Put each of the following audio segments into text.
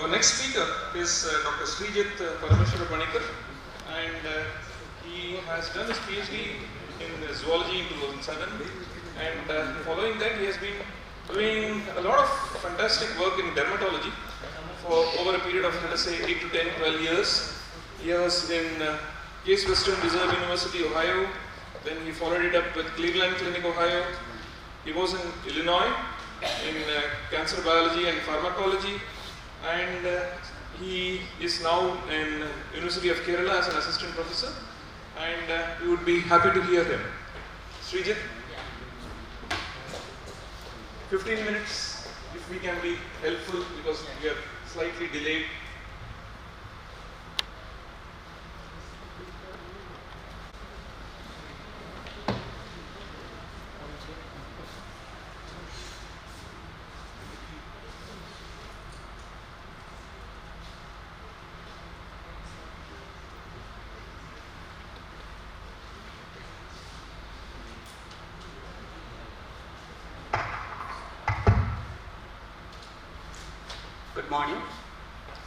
Our next speaker is Dr. Srijit Parameshwara, and he has done his PhD in zoology in 2007, and following that he has been doing a lot of fantastic work in dermatology for over a period of, let us say, 8 to 10, 12 years. He was in Case Western Reserve University, Ohio. Then he followed it up with Cleveland Clinic, Ohio. He was in Illinois in cancer biology and pharmacology, and he is now in University of Kerala as an assistant professor, and we would be happy to hear him. Srijit, 15 minutes if we can be helpful, because we are slightly delayed. Good morning.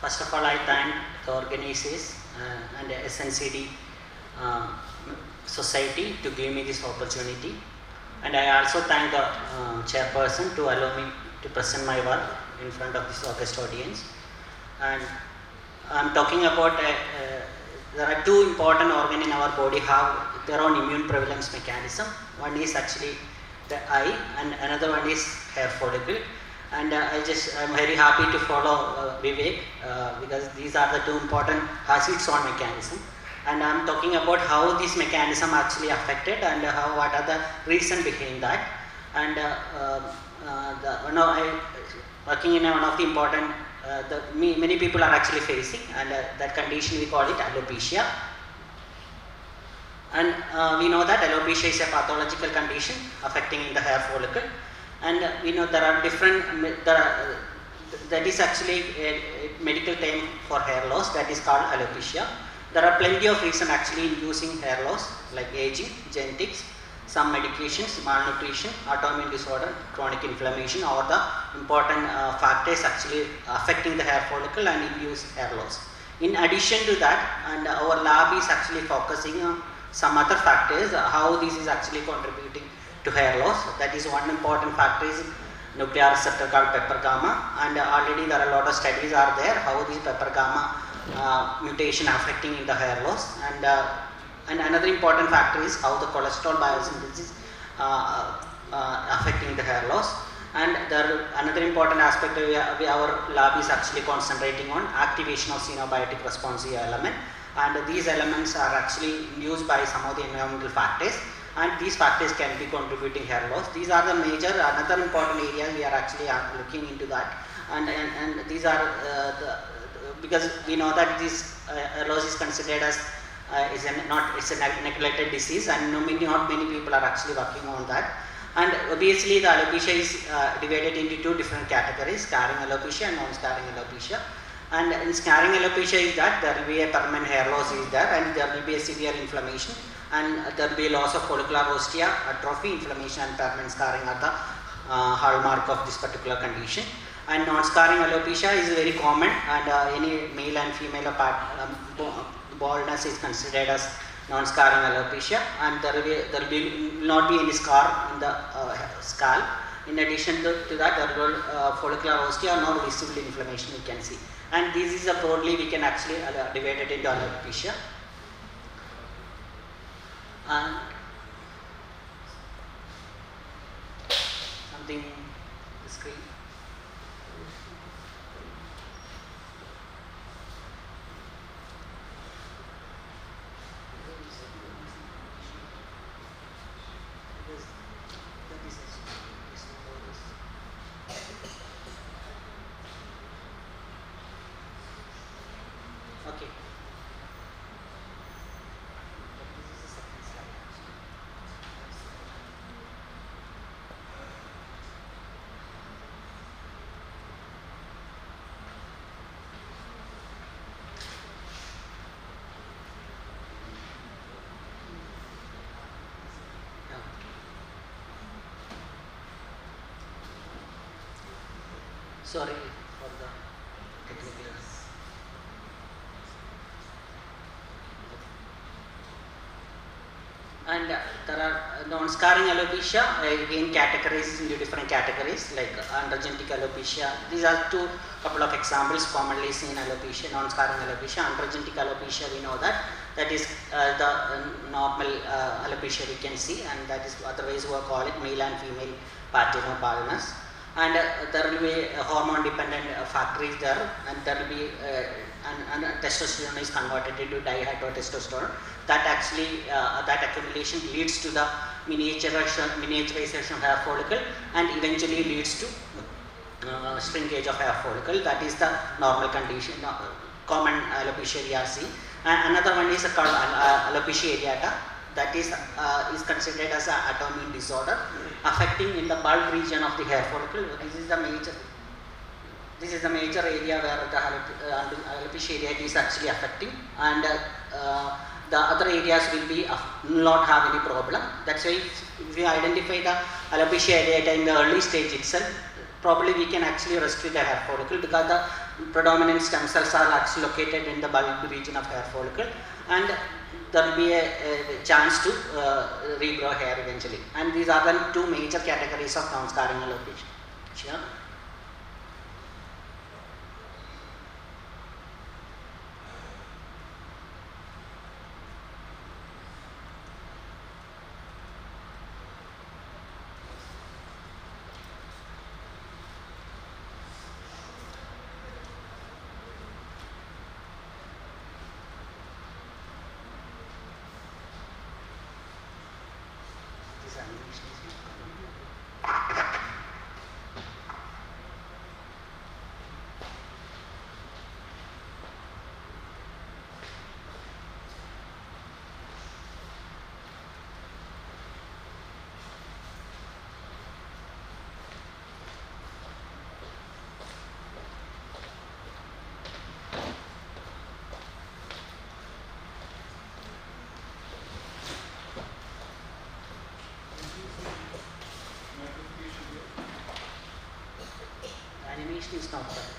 First of all, I thank the organizers and the SNCD Society to give me this opportunity, and I also thank the chairperson to allow me to present my work in front of this august audience. And I'm talking about there are two important organs in our body have their own immune prevalence mechanism. One is actually the eye, and another one is hair follicle. And I'm very happy to follow Vivek because these are the two important has its own mechanism. And I'm talking about how this mechanism actually affected and what are the reasons behind that. And I working in one of the important many people are actually facing, and that condition we call it alopecia. And we know that alopecia is a pathological condition affecting the hair follicle. And we know there are different, that is actually a medical term for hair loss, that is called alopecia. There are plenty of reasons actually inducing hair loss, like aging, genetics, some medications, malnutrition, autoimmune disorder, chronic inflammation, or the important factors actually affecting the hair follicle and induce hair loss. In addition to that, and our lab is actually focusing on some other factors, how this is actually contributing to hair loss. That is one important factor is nuclear receptor called pepper gamma, and already there are a lot of studies are there how this pepper gamma mutation affecting in the hair loss. And another important factor is how the cholesterol biosynthesis affecting the hair loss. And another important aspect our lab is actually concentrating on activation of xenobiotic responsive element, and these elements are actually induced by some of the environmental factors, and these factors can be contributing hair loss. These are the major, another important area we are actually looking into that, and these are because we know that this loss is considered as it's a neglected disease, and not many people are actually working on that. And obviously the alopecia is divided into two different categories, scarring alopecia and non-scarring alopecia. And in scarring alopecia is that there will be a permanent hair loss is there, and there will be a severe inflammation, and there will be a loss of follicular ostia, atrophy, inflammation, and permanent scarring are the hallmark of this particular condition. And non-scarring alopecia is very common, and any male and female baldness is considered as non-scarring alopecia, and there will not be any scar in the scalp. In addition to that, there will follicular ostia, no visible inflammation we can see. And this is broadly we can actually divide it into alopecia. And something the screen. Okay. Sorry for the technical there are non-scarring alopecia, again categorized into different categories like androgenetic alopecia. These are couple of examples commonly seen alopecia, non-scarring alopecia. Androgenetic alopecia, we know that is the normal alopecia we can see, and that is otherwise we call it male and female pattern of baldness. And there will be hormone dependent factories there, and there will be and testosterone is converted into dihydrotestosterone. That actually that accumulation leads to the miniaturization of hair follicle, and eventually leads to shrinkage of hair follicle. That is the normal condition, common alopecia we are seeing. And another one is called alopecia areata. That is considered as an autoimmune disorder affecting in the bulb region of the hair follicle. This is the major area where the alopecia areata is actually affecting, and the other areas will be not have any problem. That's why if you identify the alopecia areata in the early stage itself, probably we can actually rescue the hair follicle, because the predominant stem cells are actually located in the bulb region of hair follicle, and there will be a chance to regrow hair eventually. And these are the two major categories of non-scarring alopecia. Animation is not correct.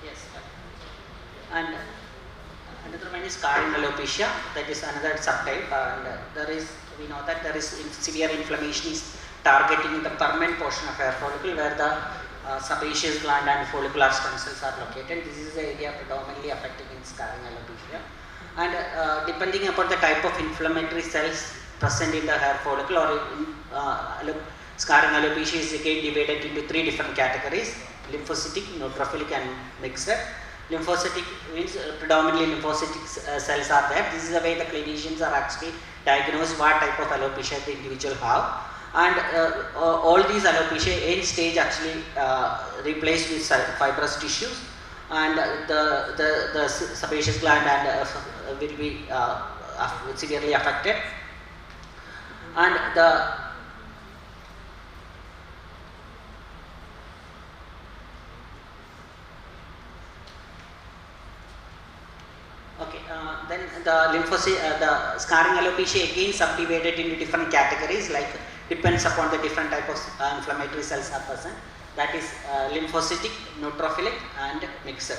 Yes. And another one is scarring alopecia. That is another subtype, and we know that there is severe inflammation is targeting the permanent portion of hair follicle where the sebaceous gland and follicular stem cells are located. This is the area predominantly affected in scarring alopecia. And depending upon the type of inflammatory cells present in the hair follicle, or scarring alopecia is again divided into three different categories: lymphocytic, neutrophilic, and mixed. Lymphocytic means predominantly lymphocytic cells are there. This is the way the clinicians are actually diagnosed what type of alopecia the individual have. And all these alopecia end stage actually replaced with fibrous tissues, and the sebaceous gland and will be severely affected. And then the scarring alopecia again subdivided into different categories, like depends upon the different type of inflammatory cells are present. That is lymphocytic, neutrophilic, and mixed.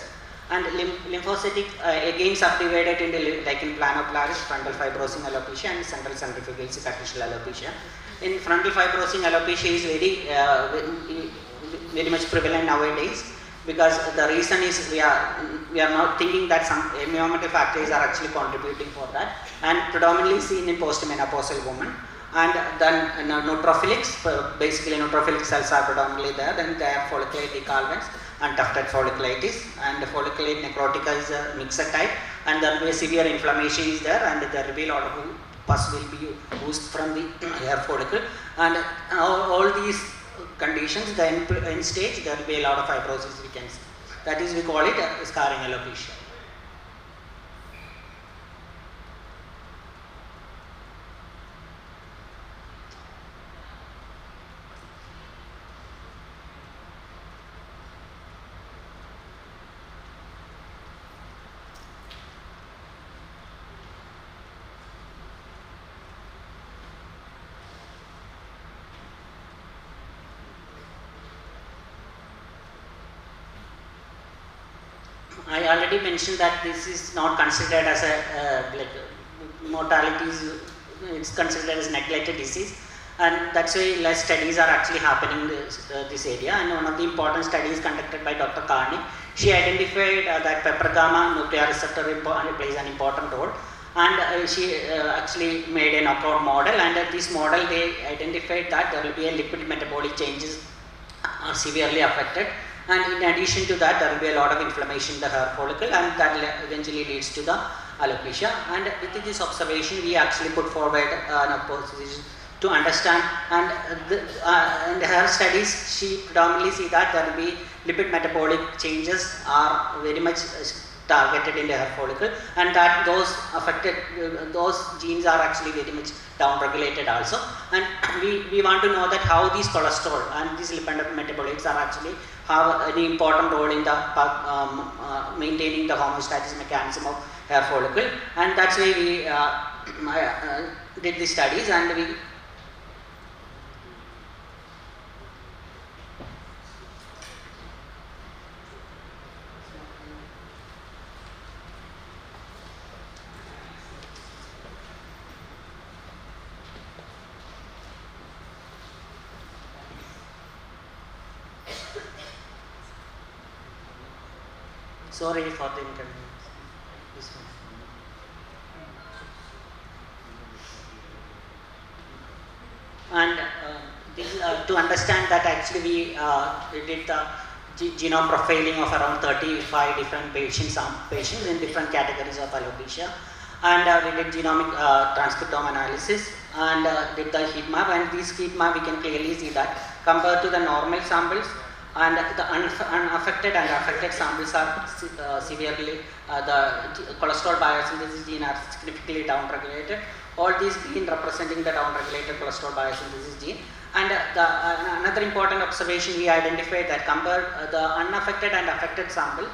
And lymphocytic again subdivided into, like in planopilaris, frontal fibrosing alopecia, and central centrifugal superficial alopecia. In frontal fibrosing alopecia is very much prevalent nowadays, because the reason is we are now thinking that some environmental factors are actually contributing for that, and predominantly seen in postmenopausal women. And then neutrophilics, basically neutrophilic cells are predominantly there. Then there are folliculate decalvans and tufted folliculitis, and folliculate necrotica is a mixed type, and there will be a severe inflammation is there, and there will be a lot of pus will be oozed from the hair follicle. And all these conditions, the end stage, there will be a lot of fibrosis we can see. That is, we call it scarring alopecia. I already mentioned that this is not considered as a like mortality it's considered as neglected disease, and that's why less studies are actually happening in this area. And one of the important studies conducted by Dr. Carney, she identified that pepper gamma nuclear receptor plays an important role, and she actually made a knockout model, and this model they identified that there will be a lipid metabolic changes are severely affected, and in addition to that there will be a lot of inflammation in the hair follicle, and that eventually leads to the alopecia. And with this observation we actually put forward an hypothesis to understand, and in her studies she predominantly see that there will be lipid metabolic changes are very much targeted in the hair follicle, and that those affected those genes are actually very much down regulated also. And we want to know that how these cholesterol and these lipid metabolites are actually have an important role in the maintaining the homeostasis mechanism of hair follicle, and that's why we did the studies. And we sorry for the inconvenience. This one. And to understand that actually we did the genome profiling of around 35 different patients in different categories of alopecia, and we did genomic transcriptome analysis and did the heat map, and this heat map we can clearly see that compared to the normal samples and the unaffected and affected samples are severely the cholesterol biosynthesis gene are significantly downregulated, all these being representing the downregulated cholesterol biosynthesis gene. And another important observation we identified that compared the unaffected and affected sample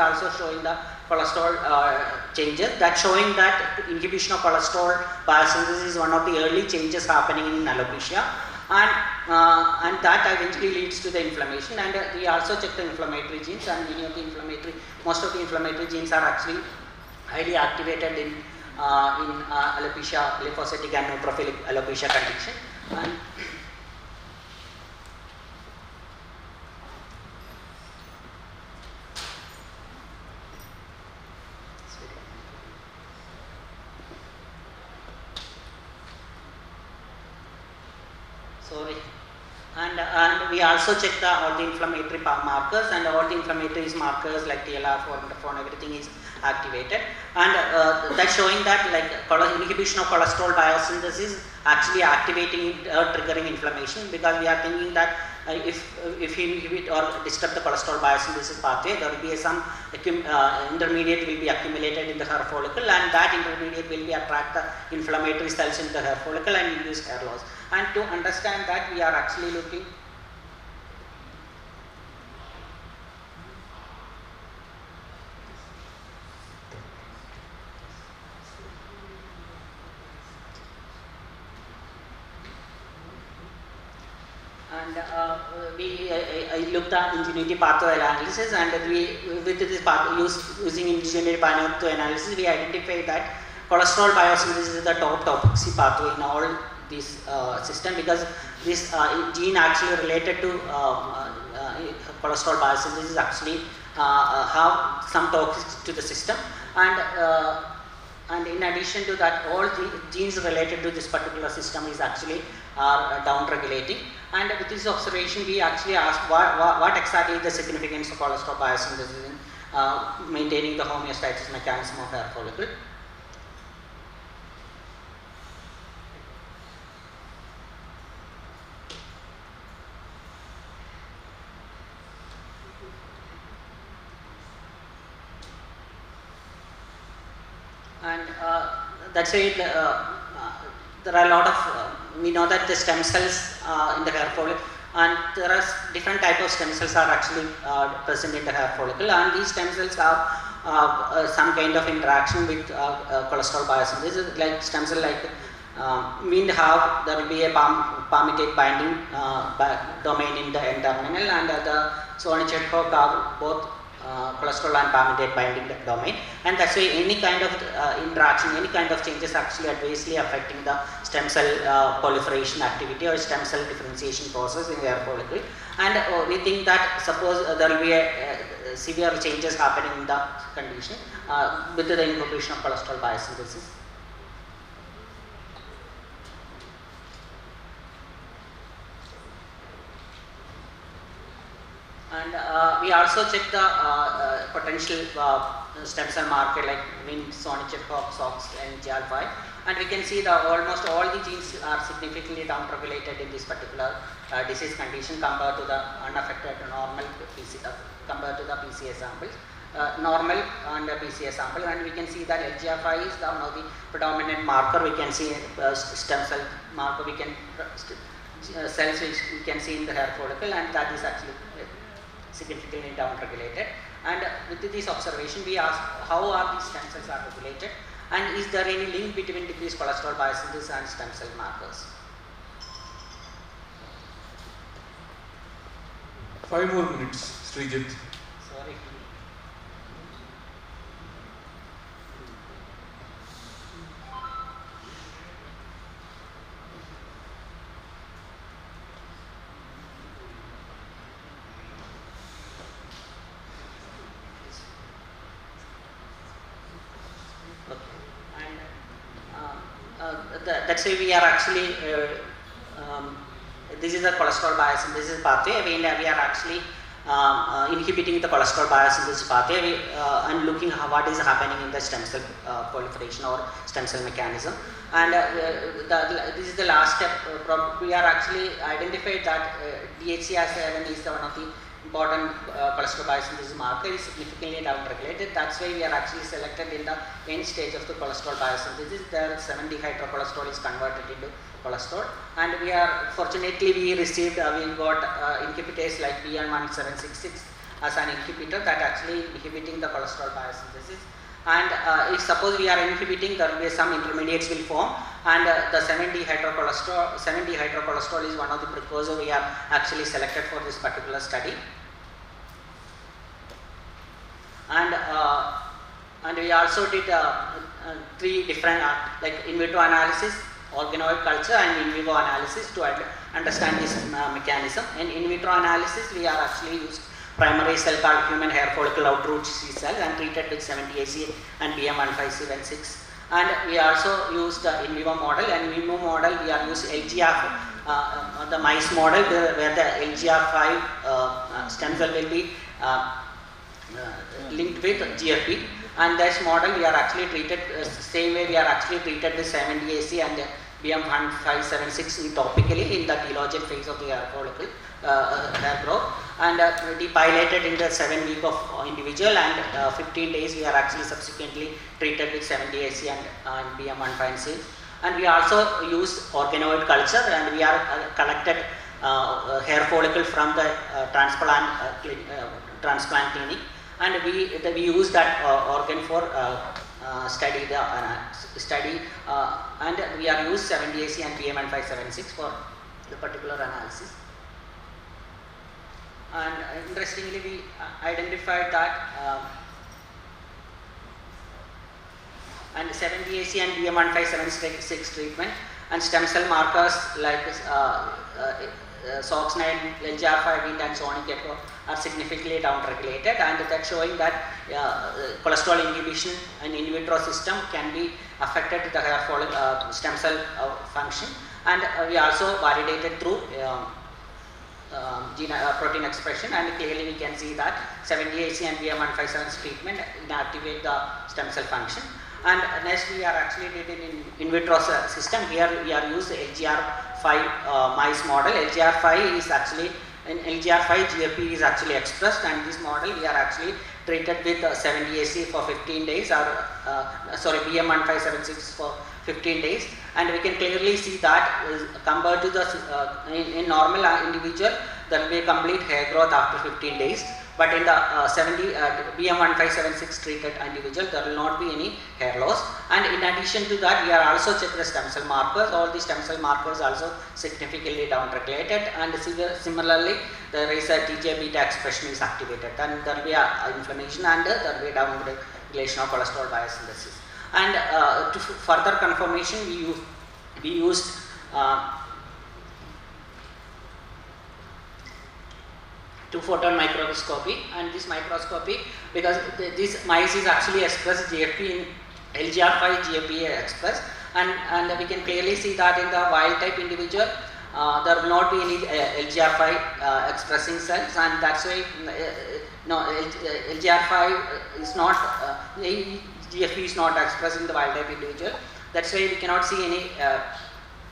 also showing the cholesterol changes, that showing that inhibition of cholesterol biosynthesis is one of the early changes happening in alopecia, and that eventually leads to the inflammation. And we also check the inflammatory genes, and most of the inflammatory genes are actually highly activated in alopecia, lymphocytic and neutrophilic alopecia condition. And sorry. And we also check all the inflammatory markers, and all the inflammatory markers like TLR4, interferon, everything is activated, and that's showing that like inhibition of cholesterol biosynthesis actually activating triggering inflammation, because we are thinking that if we inhibit or disturb the cholesterol biosynthesis pathway, there will be some intermediate will be accumulated in the hair follicle, and that intermediate will be attract the inflammatory cells in the hair follicle and induce hair loss. And to understand that, we are actually looking I looked at ingenuity pathway analysis, and with this using ingenuity pathway analysis, we identified that cholesterol biosynthesis is the top toxic pathway in all this system, because this gene actually related to cholesterol biosynthesis actually have some toxicity to the system, and in addition to that, all the genes related to this particular system is actually down regulating. And with this observation, we actually asked what exactly is the significance of cholesterol biosynthesis in maintaining the homeostasis mechanism of hair follicle. And that's why there are a lot of we know that the stem cells in the hair follicle, and there are different type of stem cells are actually present in the hair follicle, and these stem cells have some kind of interaction with cholesterol biosynthesis. Like stem cell like there will be a palmitate binding domain in the N-terminal, and the Sonic have both cholesterol and palmitate binding domain, and that's why any kind of interaction, any kind of changes actually adversely affecting the stem cell proliferation activity or stem cell differentiation process in the hair follicle. And we think that suppose there will be a severe changes happening in the condition with the inhibition of cholesterol biosynthesis. And we also check the potential stem cell marker like Wnt, Sonic-Chekhov, SOX, and GR5, and we can see that almost all the genes are significantly downregulated in this particular disease condition compared to the unaffected normal compared to the PCA samples. Normal and PCA sample, and we can see that LGR5 is one of the predominant marker. We can see stem cell marker, we can cells which we can see in the hair follicle, and that is actually significantly downregulated. And with this observation, we ask how are these stem cells are regulated, and is there any link between decreased cholesterol biosynthesis and stem cell markers? 5 more minutes, Srijit. Sorry. That's why we are actually this is the cholesterol biosynthesis pathway. We are actually inhibiting the cholesterol biosynthesis pathway and looking at what is happening in the stem cell proliferation or stem cell mechanism. And this is the last step. We are actually identified that DHCR7 is one of the important cholesterol biosynthesis marker is significantly downregulated. That's why we are actually selected in the end stage of the cholesterol biosynthesis. The 7-dehydrocholesterol is converted into cholesterol, and we are fortunately we received we got inhibitors like BN1766 as an inhibitor that actually inhibiting the cholesterol biosynthesis. And if suppose we are inhibiting, there will be some intermediates will form, and the 7-dehydrocholesterol is one of the precursors we are actually selected for this particular study. And we also did 3 different like in vitro analysis, organoid culture, and in vivo analysis to understand this mechanism. In vitro analysis, we are actually used primary cell called human hair follicle outreach cell and treated with 70AC and BM1576. And we also used in vivo model, and in vivo model we are used LGR, the mice model where the LGR5 stem cell will be linked with GFP, and this model we are actually treated same way we are actually treated with 70AC and BM1576 topically in the telogen phase of the hair follicle hair growth, and depilated in the 7 week of individual, and 15 days we are actually subsequently treated with 70AC and BM1576. And we also use organoid culture, and we are collected hair follicle from the transplant clinic, and we use that organ for study and we are used 70AC and BM1576 for the particular analysis. And interestingly, we identified that and 70AC and BM1576 treatment and stem cell markers like SOX9, LGR5, Wnt, and Sonic-Chekhov are significantly downregulated, and that's showing that cholesterol inhibition in vitro system can be affected the hair follicle stem cell function. And we also validated through protein expression, and clearly we can see that 70AC and BM1576 treatment inactivate the stem cell function. And next we are actually did in vitro system. Here we are used LGR5 mice model. LGR5 is actually in LGR5 GFP is actually expressed, and this model we are actually treated with 70AC for 15 days or BM1576 for 15 days, and we can clearly see that compared to the in normal individual there will be a complete hair growth after 15 days, But in the BM1576 treated individual, there will not be any hair loss. And in addition to that, we are also checked the stem cell markers. All the stem cell markers also significantly down-regulated, and similarly, there is a TGF beta expression is activated. Then there will be a inflammation, and there will be down-regulation of cholesterol biosynthesis. And to further confirmation, we used two-photon microscopy, and this microscopy, because this mice is actually expressed GFP in LGR5 GFP expressed, and we can clearly see that in the wild type individual there will not be any LGR5 expressing cells, and that's why LGR5 is not GFP is not expressed in the wild type individual. That's why we cannot see any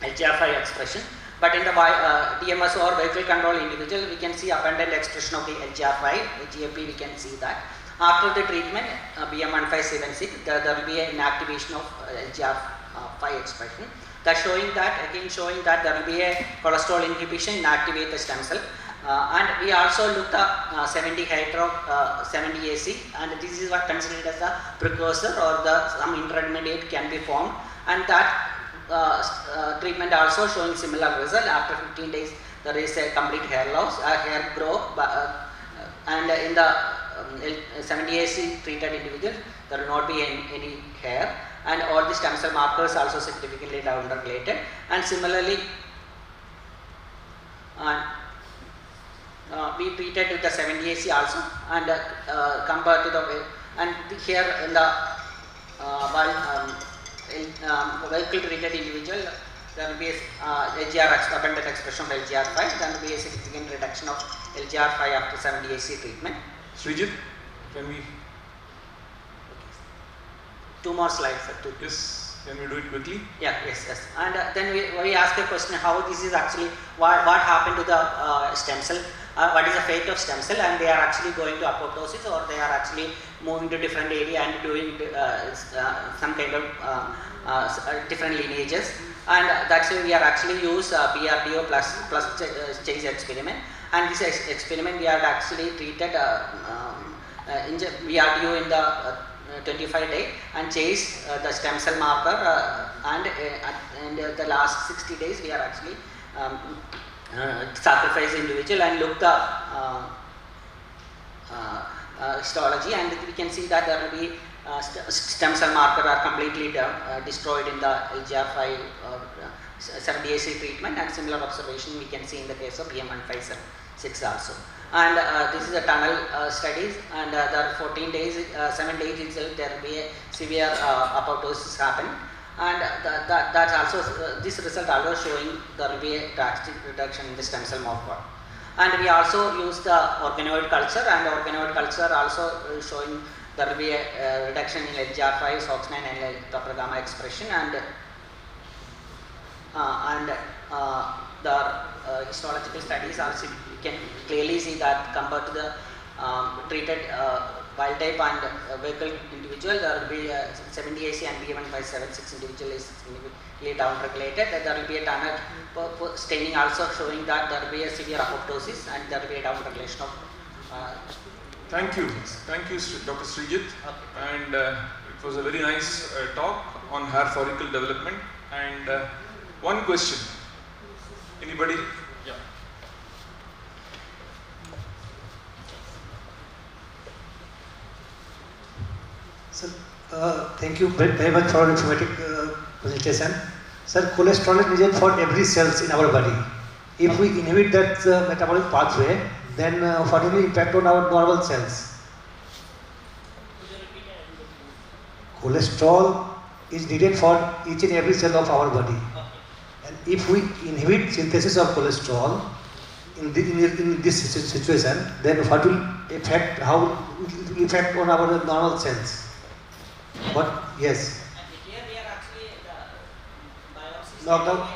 LGR5 expression. But in the DMS or vehicle control individual, we can see abundant expression of the LGR5, GFP, we can see that. After the treatment, BM1576, there will be an inactivation of LGR5 expression. That's showing that, again showing that there will be a cholesterol inhibition inactivate the stem cell. And we also looked at 70 AC, and this is what considered as a precursor, or some intermediate can be formed, and that treatment also showing similar result. After 15 days there is a complete hair loss, hair growth, and in the 70 AC treated individual there will not be any hair, and all the stem cell markers also significantly down-regulated. And similarly we treated with the 70 AC also, and compared to the here in the vehicle treated individual, there will be LGR abundant expression of LGR5, there will be a significant reduction of LGR5 after 70 AC treatment. Srijit, can we? Two more slides. Yes, can we do it quickly? Yeah, yes. And then we ask a question, how this is actually, what happened to the stem cell, what is the fate of stem cell, and they are actually going to apoptosis, or they are actually moving to different area and doing some kind of different lineages. And that's why we are actually use BRDO plus Chase experiment, and this experiment we are actually treated BRDO in the 25 day and Chase the stem cell marker, and the last 60 days we are actually sacrifice individual and look the histology, and we can see that there will be stem cell marker are completely destroyed in the LGR5 70 AC treatment, and similar observation we can see in the case of BM1576 also. And this is a tunnel studies, and there are 14 days, 7 days itself there will be a severe apoptosis happen, and that's also this result also showing there will be a drastic reduction in the stem cell morph. And we also use the organoid culture, and organoid culture also showing there will be a reduction in LGR5, SOX9 and Doppler gamma expression, and the histological studies also you can clearly see that compared to the treated wild type and vehicle individual, there will be 70 AC and BM1576 individual is significantly down regulated. There will be a tunnel staining also showing that there will be a severe apoptosis, and there will be a down regulation of Thank you, Dr. Srijit. Okay. And it was a very nice talk on hair follicle development. And one question, anybody? Yeah. Sir, thank you very much for informative presentation. Sir, cholesterol is needed for every cells in our body. If we inhibit that metabolic pathway, then what will the impact on our normal cells? Cholesterol is needed for each and every cell of our body. And if we inhibit synthesis of cholesterol in this situation, then what will affect, how it will affect on our normal cells? What? Yes. And here we are actually the biopsies. Knocked out.